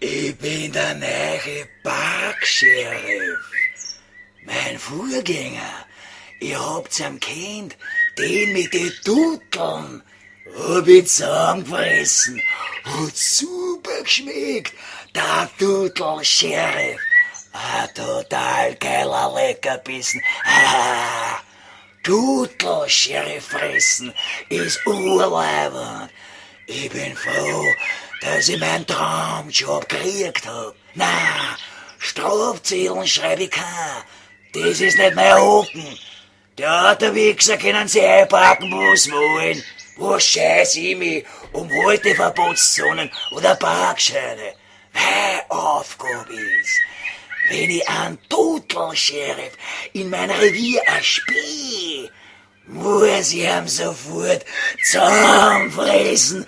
Ich bin der neue Parksheriff. Mein Vorgänger, ihr habt's am kennt, den mit den Tuteln. Hab ich zusammengefressen. Hat super geschmeckt, der Tutel-Sheriff. Ein total geiler Leckerbissen. Tutel-Sheriff fressen ist urleibend. Ich bin froh, dass ich meinen Traumjob gekriegt hab. Na, Strafzetteln schreibe ich kein. Das ist nicht mein Hocken. Der Wichser können sie einpacken, wo sie wollen. Wo scheiß ich mich um Halteverbotszonen oder Parkscheine? Meine Aufgabe ist, wenn ich einen Tutel-Sheriff in mein Revier erspähe, muss ich ihm sofort zusammenfressen.